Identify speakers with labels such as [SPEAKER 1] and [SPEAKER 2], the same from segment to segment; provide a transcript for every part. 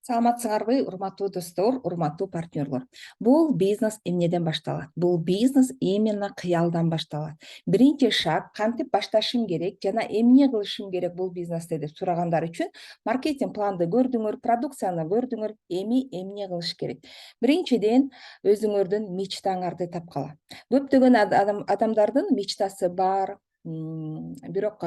[SPEAKER 1] Саламатсыңарбы, урматтуу достор, урматтуу партнерлор. Бул бизнес эмнеден башталат? Бул бизнес именно кыялдан башталат. Биринчи шаг кантип башташым керек жана эмне кылышым керек бул бизнесте деп сурагандар үчүн маркетинг планды көрдүңөр, продукцияны көрдүңөр, эмне кылыш керек. Биринчиден өзүңөрдүн мечтаңарды тапкыла. Көптөгөн адамдардын мечтасы бар. Бирок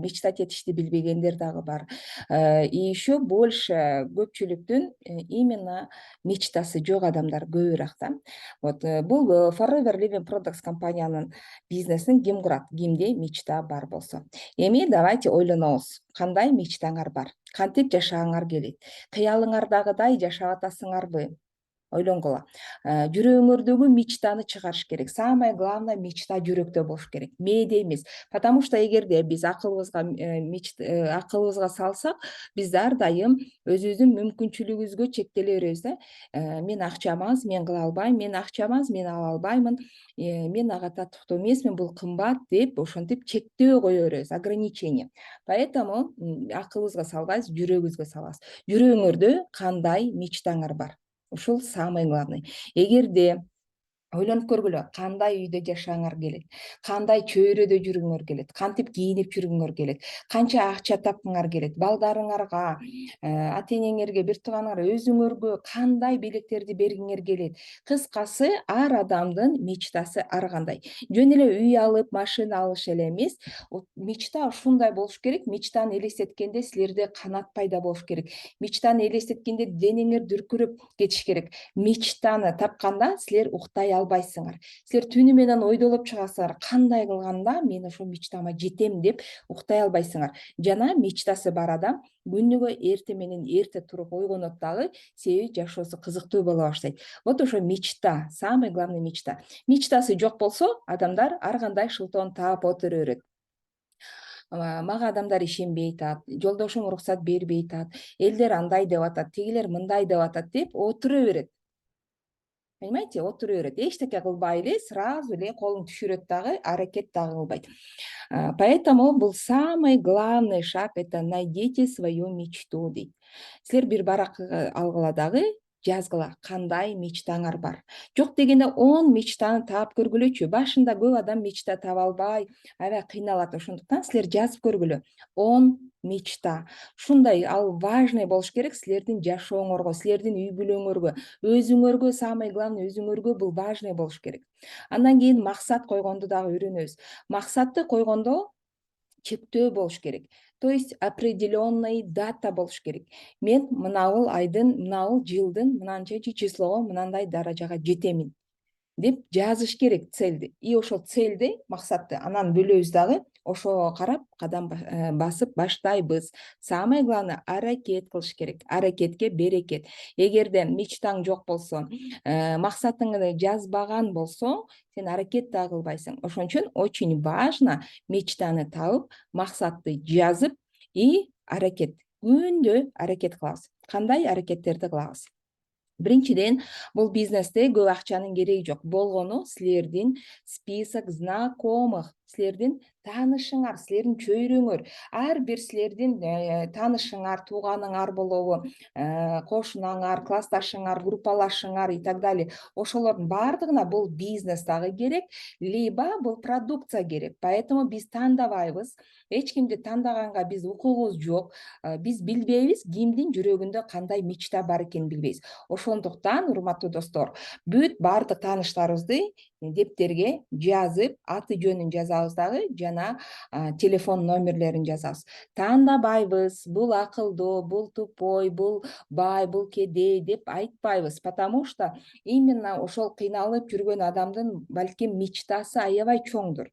[SPEAKER 1] мечтать этишти билбегендер дагы бар. И еще больше көпчүлүктүн именно мечтасы жок адамдар көбүрөөк да. Вот бул Forever Living Products компаниянын бизнесин ким курат? Кимде мечта бар болсо. Эми давайте ойлонобуз. Кандай мечтаңар бар? Кантип жашагыңар келет? Кыялыңардагыдай жашап атасыңарбы? Ойлонгула. Жүрөгүңөрдөгү мечтаны чыгарыш керек. Самое главное мечта жүрөктө болуш керек. Мээде эмес. Потому что эгерде биз акылыбызга салсак, биз ар дайым өзүбүздүн мүмкүнчүлүгүбүзгө чектеле беребиз да. Мен акчам аз, мен кыла албайм, мен акчам аз, мен ала албаймын, мен ага татыктуу эмесмин, бул кымбат деп ошентип чектөө кое беребиз, ограничение. Поэтому акылыбызга салбайбыз, жүрөгүбүзгө салабыз. Жүрөгүңөрдө кандай мечтаңар бар? Ушул самый главный. Эгерде ойлонуп көргүлө, кандай үйдө жашагыңар келет, кандай чөйрөдө жүргүңөр келет, кантип кийинип жүргүңөр келет, канча акча тапкыңар келет, балдарыңарга, ата энеңерге, бир тууганыңарга, өзүңөргө кандай белектерди бергиңер келет. Кыскасы, ар адамдын мечтасы ар кандай. Жөн эле үй алып, машина алыш эле эмес, мечта ушундай болуш керек. Мечтаны элестеткенде силерде канат пайда болуш керек. Мечтаны элестеткенде денеңер дүркүрөп кетиш керек. Мечтаны тапканда силер уктай албайсыңар. Силер түнү менен ойдолоп чыгасыңар. Кандай кылганда мен ошол мечтама жетем деп уктай албайсыңар. Жана мечтасы бар адам күнүгө эрте менен эрте туруп ойгонот дагы, себеби жашоосу кызыктуу боло баштайт. Вот ошо мечта, самый главный мечта. Мечтасы жок болсо, адамдар ар кандай шылтоон таап отура берет. Мага адамдар ишенбей атат, жолдошум уруксат бербей атат, элдер андай деп атат, тигилер мындай деп атат деп отура берет. Понимаете, отура берет. Эчтеке кылбай эле сразу эле колун түшүрөт дагы, аракет дагы кылбайт. Поэтому бул самый главный шаг — это найдите свою мечту дейт. Силер бир барак алгыла дагы, жазгыла, кандай мечтаңар бар. Жок дегенде 10 мечтаны таап көргүлөчү. Башында көп адам мечта таба албай, аябай кыйналат. Ошондуктан силер жазып көргүлө. 10 мечта. Ушундай ал важный болуш керек силердин жашооңорго, силердин үй бүлөңөргө, өзүңөргө, самый главный өзүңөргө бул важный болуш керек. Андан кийин максат койгонду дагы үйрөнөбүз. Максатты койгондо чектөө болуш керек. То есть определенный дата болуш керек. Мен мынабул айдын, мынабул жылдын мынанчачы числого мынандай даражага жетемин деп жазыш керек цельди. И ошол цельди, максатты анан бөлөбүз дагы, ошого карап кадам басып баштайбыз. Самое главное аракет кылыш керек. Аракетке берекет. Эгерде мечтаң жок болсо, максатыңды жазбаган болсоң, сен аракет да кылбайсың. Ошон үчүн очень важно мечтаны табып, максатты жазып и аракет. Күндө аракет кылабыз. Кандай аракеттерди кылабыз? Биринчиден, бул бизнесте көп акчанын кереги жок. Болгону силердин список знакомых, силердин таанышыңар, силердин чөйрөңөр, ар бир силердин таанышыңар, тууганыңар болобу, кошунаңар, классташыңар, группалашыңар и так далее. Ошолордун баардыгына бул бизнес дагы керек, либо бул продукция керек. Поэтому биз тандабайбыз. Эч кимди тандаганга биз укугубуз жок. Биз билбейбиз кимдин жүрөгүндө кандай мечта бар экенин билбейбиз. Ошондуктан, урматтуу достор, бүт баардык тааныштарыбызды дептерге жазып, аты жөнүн жазабыз дагы, жана телефон номерлерин жазабыз. Тандабайбыз, бул акылдуу, бул тупой, бул бай, бул кедей деп айтпайбыз, потому что именно ошол кыйналып жүргөн адамдын балким мечтасы аябай чоңдур.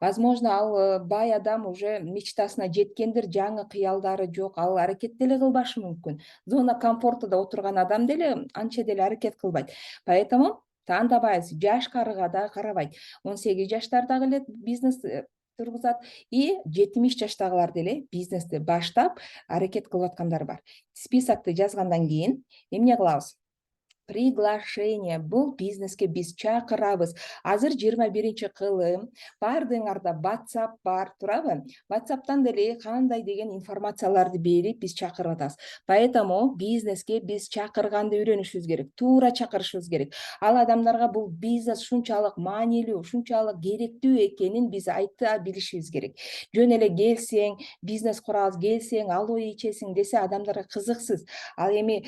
[SPEAKER 1] Возможно, ал бай адам уже мечтасына жеткендир, жаңы кыялдары жок, ал аракет деле кылбашы мүмкүн. Зона комфортуда отурган адам деле анча деле аракет кылбайт. Поэтому тандабайбыз, жашкарыга да карабайт. 18 жаштардагы эле бизнес тургузат и 70 жаштагылар деле бизнести баштап аракет кылып аткандар бар. Списокты жазгандан кийин эмне кылабыз? Приглашение. Бул бизнеске биз чакырабыз. Азыр 21-кылым. Баардыгыңарда WhatsApp бар, туурабы? WhatsApp'тан деле кандай деген информацияларды берип биз чакырып атабыз. Поэтому бизнеске биз чакырганды үйрөнүшүбүз керек. Туура чакырышыбыз керек. Ал адамдарга бул бизнес ушунчалык маанилүү, ушунчалык керектүү экенин биз айта билишибиз керек. Жөн эле келсең, бизнес курабыз, келсең, алуу ичесиң десе адамдарга кызыксыз. Ал эми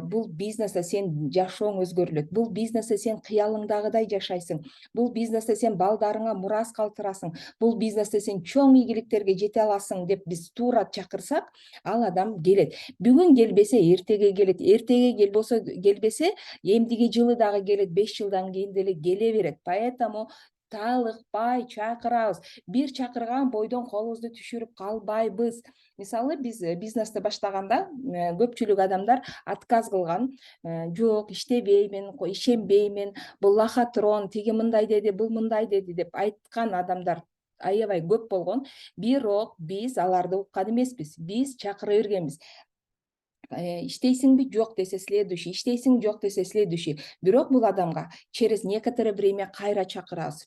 [SPEAKER 1] бул бизнесте сен жашооң өзгөрүлөт. Бул бизнесте сен кыялыңдагыдай жашайсың. Бул бизнесте сен балдарыңа мурас калтырасың. Бул бизнесте сен чоң ийгиликтерге жете аласың деп биз туура чакырсак, ал адам келет. Бүгүн келбесе эртеге келет. Эртеге келбесе, эмдиги жылы дагы келет, 5 жылдан кийин деле келе берет. Поэтому талыкпай чакырабыз. Бир чакырган бойдон колубузду түшүрүп калбайбыз. Мисалы биз бизнести баштаганда көпчүлүк адамдар отказ кылган. Жок, иштебеймин, ишенбеймин, бул лохотрон, тиги мындай деди, бул мындай деди деп айткан адамдар аябай көп болгон. Бирок биз аларды уккан эмеспиз. Биз чакыра бергенбиз. Иштейсиңби? Жок десе следующий, иштейсиң? Жок десе следующий. Бирок бул адамга через некоторое время кайра чакырабыз.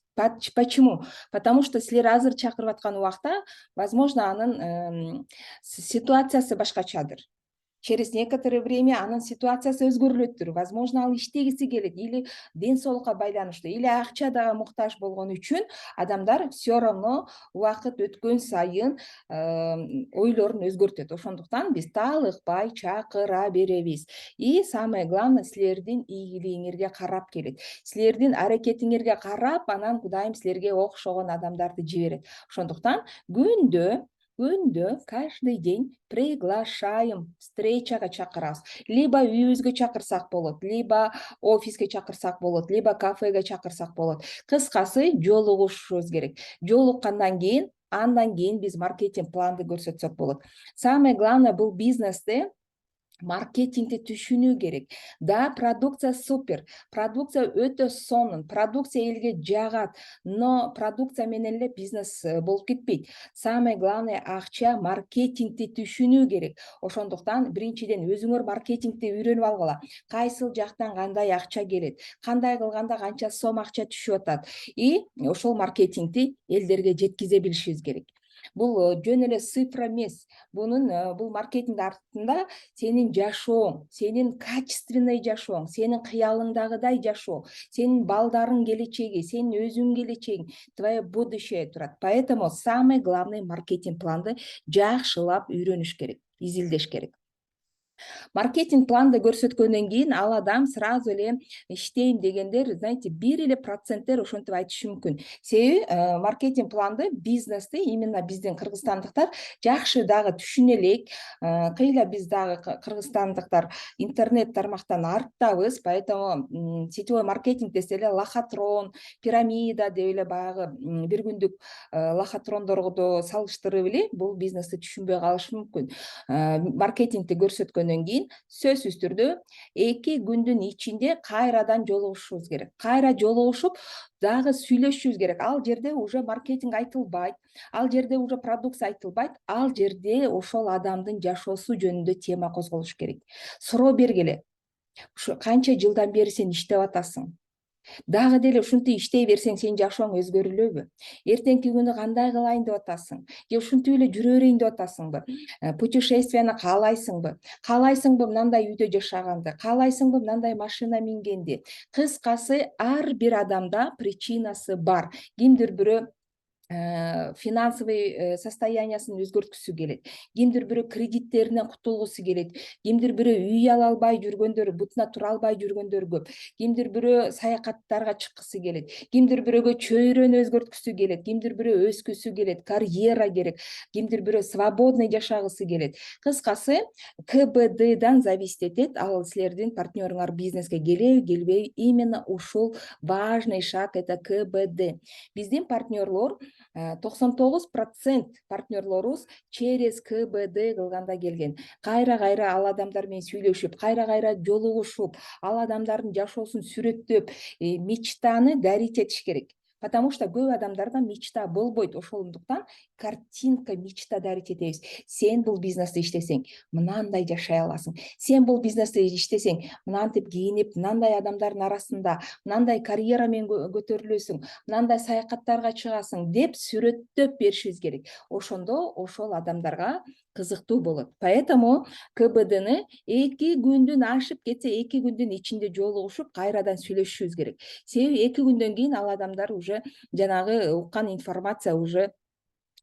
[SPEAKER 1] Почему? Потому что силер азыр чакырып аткан убакта, возможно, анын ситуациясы башкачадыр. Через некоторое время анын ситуациясы өзгөрүлөттүр. Возможно, ал иштегиси келет, или ден соолукка байланыштуу, или акчага муктаж болгон үчүн адамдар все равно убакыт өткөн сайын ойлорун өзгөртөт. Ошондуктан биз талыкпай чакыра беребиз. И самое главное, силердин ийгилигиңерге карап келет. Силердин аракетиңерге карап, анан Кудайым силерге окшогон адамдарды жиберет. Ошондуктан күндө каждый день приглашаем, встречага чакырабыз. Либо үйүбүзгө чакырсак болот, либо офиске чакырсак болот, либо кафеге чакырсак болот. Кыскасы, жолугушушубуз керек. Жолуккандан кийин, андан кийин биз маркетинг планды көрсөтсөк болот. Самое главное, бул бизнесте маркетингди түшүнүү керек. Да, продукция супер, продукция өтө сонун, продукция элге жагат, но продукция менен эле бизнес болуп кетпейт. Самое главное, акча, маркетингди түшүнүү керек. Ошондуктан биринчиден өзүңөр маркетингди үйрөнүп алгыла. Кайсыл жактан кандай акча келет, кандай кылганда канча сом акча түшүп атат. И ошол маркетингди элдерге жеткизе билишибиз керек. Бул жөн эле цифра эмес. Бул маркетинг артында сенин жашооң, сенин качественный жашооң, сенин кыялыңдагыдай жашоо, сенин балдарың келечеги, сенин өзүңүн келечегиң, твое будущее турат. Поэтому самый главный маркетинг планды жакшылап үйрөнүш керек, изилдеш керек. Маркетинг планды көрсөткөндөн кийин ал адам сразу эле иштейм дегендер, знаете, бир эле проценттер ошентип айтышы мүмкүн. Себеби маркетинг планды бизнести именно биздин кыргызстандыктар жакшы дагы түшүнө элек. Кыйла биз дагы кыргызстандыктар интернет тармактан арттабыз, поэтому сетевой маркетинг десе эле лохотрон, пирамида деп эле баягы бир күндүк лохотрондорду салыштырып эле бул бизнести түшүнбөй калышы мүмкүн. Маркетингди көрсөткөндөн кийин сөзсүз түрдө 2 күндүн ичинде кайрадан жолугушушубуз керек. Кайра жолугушуп дагы сүйлөшүшүбүз керек. Ал жерде уже маркетинг айтылбайт, ал жерде уже продукция айтылбайт, ал жерде ошол адамдын жашоосу жөнүндө тема козголуш керек. Суроо бергиле. Ушу канча жылдан бери сен иштеп атасың? Дагы деле ушинтип иштей берсең, сенин жашооң өзгөрүлөбү? Эртеңки күнү кандай кылайын деп атасың? Же ушинтип эле жүрө берейин деп атасыңбы? Путешествияны каалайсыңбы? Каалайсыңбы мындай үйдө жашаганды? Каалайсыңбы мындай машина мингенди? Кыскасы, ар бир адамда причинасы бар. Кимдир бирөө финансовый состояниясын өзгөрткүсү келет. Кимдир бирөө кредиттеринен кутулгусу келет. Кимдир бирөө үй ала албай жүргөндөр, бутуна тура албай жүргөндөр көп. Кимдир бирөө саякаттарга чыккысы келет. Кимдир бирөөгө чөйрөнү өзгөрткүсү келет. Кимдир бирөө өскүсү келет, карьера керек. Кимдир бирөө свободный жашагысы келет. Кыскасы, КБДдан зависит этет, ал силердин партнерыңар бизнеске келеби, келбейби. Именно ушул важный шаг — это КБД. Биздин партнерлор 99% партнерлорубуз через КБД кылганда келген. Кайра ал адамдар менен сүйлөшүп, кайра жолугушуп, ал адамдардын жашоосун сүрөттөп, мечтаны дарить этиш керек. Потому что көп адамдарда мечта болбойт. Ошондуктан картинка мечтада аракет. Сен бул бизнесте иштесең, мынандай жашай аласың. Сен бул бизнесте иштесең, мынантип кийинип, мынандай адамдардын арасында, мынандай карьера менен көтөрүлөсүң, мынандай саякаттарга чыгасың деп сүрөттөп беришибиз керек. Ошондо ошол адамдарга кызыктуу болот. Поэтому КБДны 2 күндүн ашып кетсе, 2 күндүн ичинде жолугушуп, кайрадан сүйлөшүшүбүз керек. Себеби 2 күндөн кийин ал адамдар уже жанагы уккан информация уже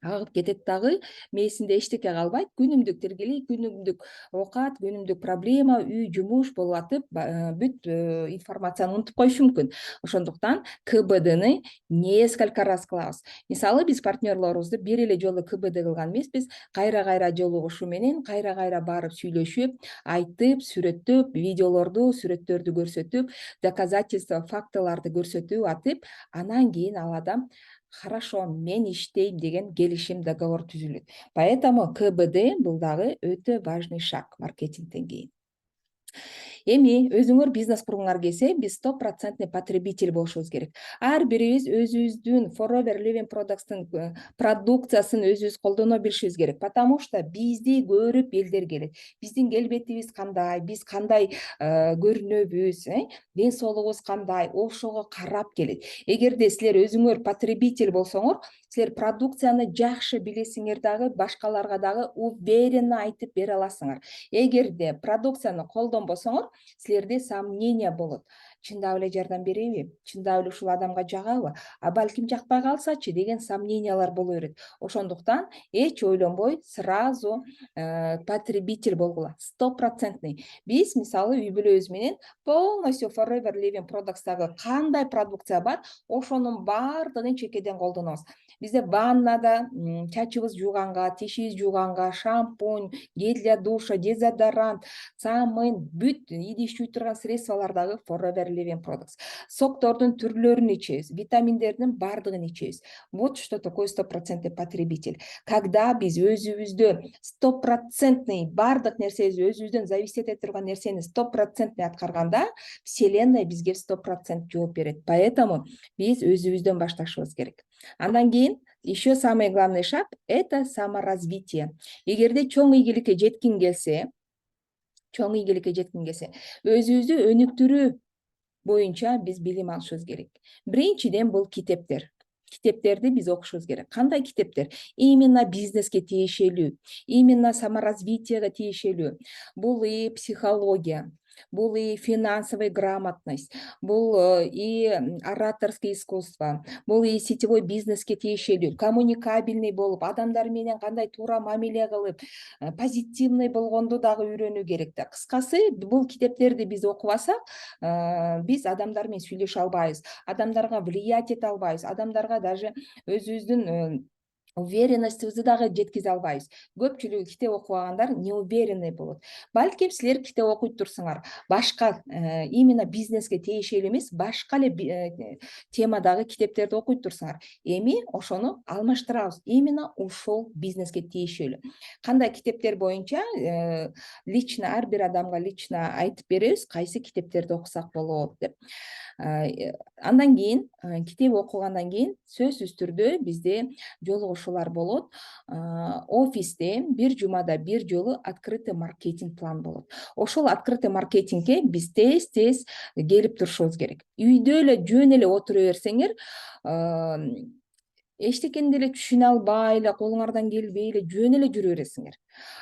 [SPEAKER 1] агып кетет дагы, мээсинде эчтеке калбайт. Күнүмдүк тиргелик, күнүмдүк оокат, күнүмдүк проблема, үй, жумуш болуп атып, бүт информацияны унутуп коюшу мүмкүн. Ошондуктан КБДны несколько раз кылабыз. Мисалы, биз партнерлорубузду бир эле жолу КБД кылган эмеспиз. Кайра жолугушуу менен, кайра барып сүйлөшүп, айтып, сүрөттөп, видеолорду, сүрөттөрдү көрсөтүп, доказательство, фактыларды көрсөтүп атып, анан кийин ал адам хорошо, мен иштейм деген келишим, договор түзүлөт. Поэтому КБД бул дагы өтө важный шаг маркетингден кийин. Эми өзүңөр бизнес кургуңар келсе, биз 100% потребитель болушубуз керек. Ар бирибиз өзүбүздүн Forever Living Products'тын продукциясын өзүбүз колдоно билишибиз керек. Потому что бизди көрүп элдер келет. Биздин келбетибиз кандай, биз кандай көрүнөбүз, ден соолугубуз кандай, ошого карап келет. Эгерде силер өзүңөр потребитель болсоңор, силер продукцияны жакшы билесиңер дагы, башкаларга дагы уверенно айтып бере аласыңар. Эгерде продукцияны колдонбосоңор, силерде сомнение болот. Чындап эле жардам береби? Чындап эле ушул адамга жагабы? А балким жакпай калсачы деген сомнениялар боло берет. Ошондуктан эч ойлонбой сразу потребитель болгула. 100%. Биз мисалы үй бүлөбүз менен полностью Forever Living Products'тагы кандай продукция бар, ошонун баардыгын чекеден колдонобуз. Бизде ваннада чачыбыз жууганга, тишибиз жууганга, шампунь, гель для душа, дезодорант, самый бүт идиш жууй турган средстволордогу Forever Living Products. Соктордун түрлөрүн ичебиз, витаминдердин баардыгын ичебиз. Вот что такое 100% потребитель. Когда биз өзүбүздө 100% баардык нерсебиз өзүбүздөн зависеть этип турган нерсени 100% аткарганда, Вселенная бизге 100% жооп берет. Поэтому биз өзүбүздөн башташыбыз керек. Андан кийин еще самый главный шаг – это саморазвитие. Эгерде чоң ийгиликке жеткиң келсе, өзүбүздү өнүктүрүү боюнча биз билим алышыбыз керек. Биринчиден бул китептер. Китептерди биз окушубуз керек. Кандай китептер? Именно бизнеске тиешелүү, именно саморазвитияга тиешелүү. Бул и психология, бул и финансовая грамотность, бул и ораторское искусство, бул и сетевой бизнеске тиешелүү, коммуникабельный болуп, адамдар менен кандай туура мамиле кылып, позитивный болгонду дагы үйрөнүү керек да. Кыскасы, бул китептерди биз окубасак, биз адамдар менен сүйлөшө албайбыз, адамдарга влиять эте албайбыз, адамдарга даже өзүбүздүн уверенностьибизди дагы жеткизе албайбыз. Көпчүлүгү китеп окубагандар неуверенный болот. Балким силер китеп окуй турсуңар, башка именно бизнеске тиешелүү эмес, башка эле темадагы китептерди окуй турсуңар. Эми ошону алмаштырабыз. Именно ушул бизнеске тиешелүү. Кандай китептер боюнча лично ар бир адамга лично айтып беребиз, кайсы китептерди окусак болот деп. Андан кийин, китеп окугандан кийин сөзсүз түрдө бизде жолугушуулар болот. Офисте бир жумада бир жолу открытый маркетинг план болот. Ошол открытый маркетингке биз тез келип турушубуз керек. Үйдө эле жөн эле отура берсеңер, эчтекени деле түшүнө албай эле, колуңардан келбей эле жөн эле жүрө бересиңер.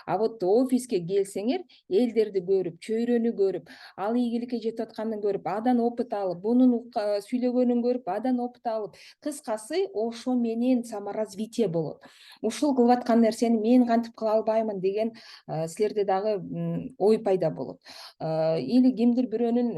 [SPEAKER 1] А вот офиске келсеңер, элдерди көрүп, чөйрөнү көрүп, ал ийгиликке жетип атканын көрүп, адан опыт алып, бунун сүйлөгөнүн көрүп, адан опыт алып, кыскасы ошо менен саморазвитие болот. Ушул кылып аткан нерсени мен кантип кыла албаймын деген силерде дагы ой пайда болот. Или кимдир бирөөнүн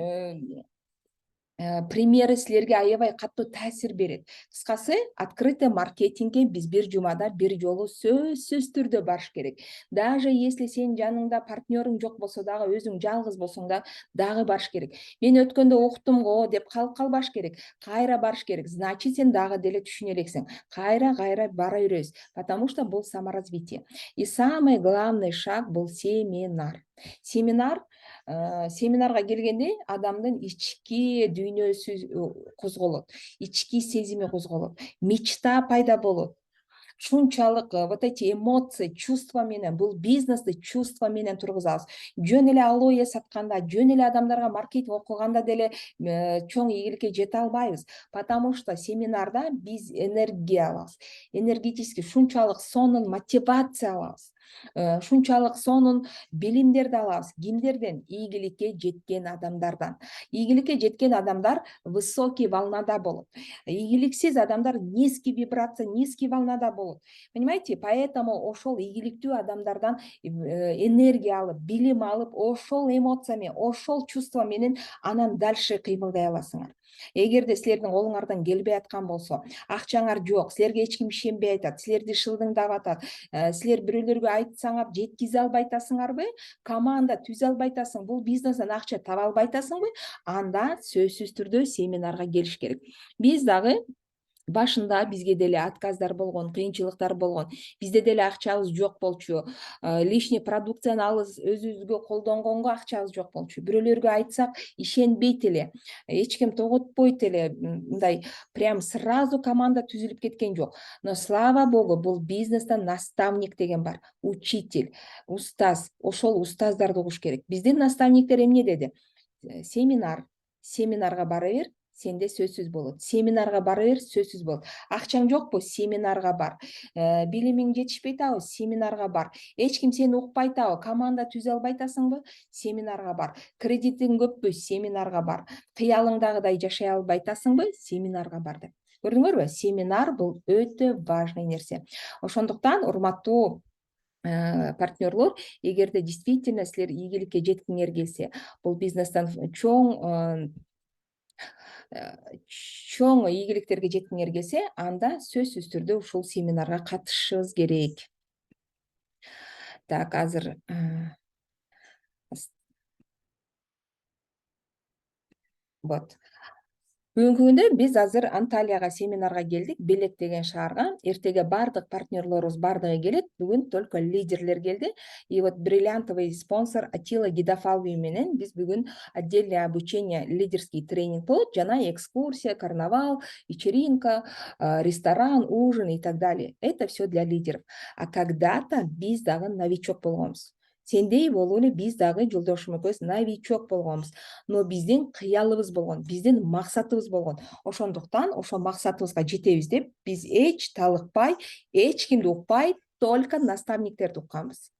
[SPEAKER 1] примери силерге аябай катуу таасир берет. Кыскасы, открытый маркетингке биз бир жумада бир жолу сөзсүз түрдө барыш керек. Даже если сенин жаныңда партнерың жок болсо дагы, өзүң жалгыз болсоң дагы барыш керек. Мен өткөндө уктум го деп калып калбаш керек. Кайра барыш керек. Значит, сен дагы деле түшүнө элексиң. Кайра бара беребиз, потому что бул саморазвитие. И самый главный шаг бул семинар. Семинар семинарга келгенде адамдын ички дүйнөсү козголот, ички сезими козголот, мечта пайда болот. Шунчалык вот эти эмоции, чувства менен, бул бизнести чувства менен тургузабыз. Жөн эле алоэ сатканда, жөн эле адамдарга маркетинг окуганда деле чоң ийгиликке жете албайбыз. Потому что семинарда биз энергия алабыз. Энергетически шунчалык сонун мотивация алабыз. Шунчалык сонун билимдерди алабыз. Кимдерден? Ийгиликке жеткен адамдардан. Ийгиликке жеткен адамдар высокий волнада болот. Ийгиликсиз адамдар низкий вибрация, низкий волнада болот. Понимаете? Поэтому ошол ийгиликтүү адамдардан энергия алып, билим алып, ошол эмоция менен, ошол чувство менен анан дальше кыймылдай аласыңар. Эгерде силердин колуңардан келбей аткан болсо, акчаңар жок, силерге эч ким ишенбей атат, силерди шылдыңдап атат, силер бирөөлөргө айтсаңар жеткизе албай атасыңарбы, команда түзө албай атасың, бул бизнестен акча таба албай атасыңбы, анда сөзсүз түрдө семинарга келиш керек. Биз дагы башында бизге деле отказдар болгон, кыйынчылыктар болгон. Бизде деле акчабыз жок болчу. Лишний продукцияны өзүбүзгө колдонгонго акчабыз жок болчу. Бирөөлөргө айтсак ишенбейт эле. Эч ким тоготпойт эле. Мындай прям сразу команда түзүлүп кеткен жок. Но слава богу, бул бизнесте наставник деген бар. Учитель, устаз. Ошол устаздарды угуш керек. Биздин наставниктер эмне деди? Семинарга бара бер, сенде сөзсүз болот. Семинарга бара бер, сөзсүз болот. Акчаң жокпу? Семинарга бар. Билимиң жетишпей атабы? Семинарга бар. Эч ким сени укпай атабы? Команда түзө албай атасыңбы? Семинарга бар. Кредитиң көппү? Семинарга бар. Кыялыңдагыдай жашай албай атасыңбы? Семинарга бар деп. Көрдүңөрбү? Семинар бул өтө важный нерсе. Ошондуктан урматтуу партнерлор, эгерде действительно силер ийгиликке жеткиңер келсе, бул бизнестен чоң ийгиликтерге жеткиңер келсе, анда сөзсүз түрдө ушул семинарга катышышыбыз керек. Так, азыр вот. Бүгүнкү күндө биз азыр Анталияга семинарга келдик, Белек деген шаарга. Эртеге бардык партнерлорубуз бардыгы келет. Бүгүн только лидерлер келди. И вот бриллиантовый спонсор Атила Гидафалви менен биз бүгүн отдельное обучение, лидерский тренинг болот, жана экскурсия, карнавал, вечеринка, ресторан, ужин и так далее. Это все для лидеров. А когда-то биз дагы новичок болгонбуз. Сендей болуп эле биз дагы жолдошум экөөбүз новичок болгонбуз. Но биздин кыялыбыз болгон, биздин максатыбыз болгон. Ошондуктан ошол максатыбызга жетебиз деп биз эч талыкпай, эч кимди укпай, только наставниктерди укканбыз.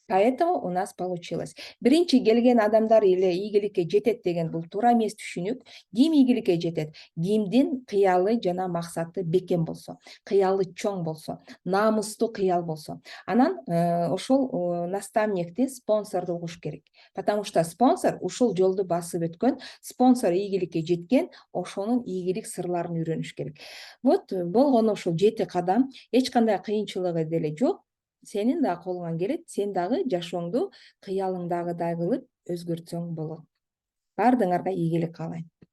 [SPEAKER 1] Поэтому у нас получилось. Биринчи келген адамдар эле ийгиликке жетет деген бул туура эмес түшүнүк. Ким ийгиликке жетет? Кимдин кыялы жана максаты бекем болсо, кыялы чоң болсо, намыстуу кыял болсо. Анан ошол наставникти, спонсорду угуш керек. Потому что спонсор ушул жолду басып өткөн, спонсор ийгиликке жеткен, ошонун ийгилик сырларын үйрөнүш керек. Вот болгону ушул 7 кадам, эч кандай кыйынчылыгы деле жок. Сенин да колуңан келет, сен дагы жашооңду кыялыңдагыдай кылып өзгөртсөң болот. Баардыгыңарга ийгилик каалайм.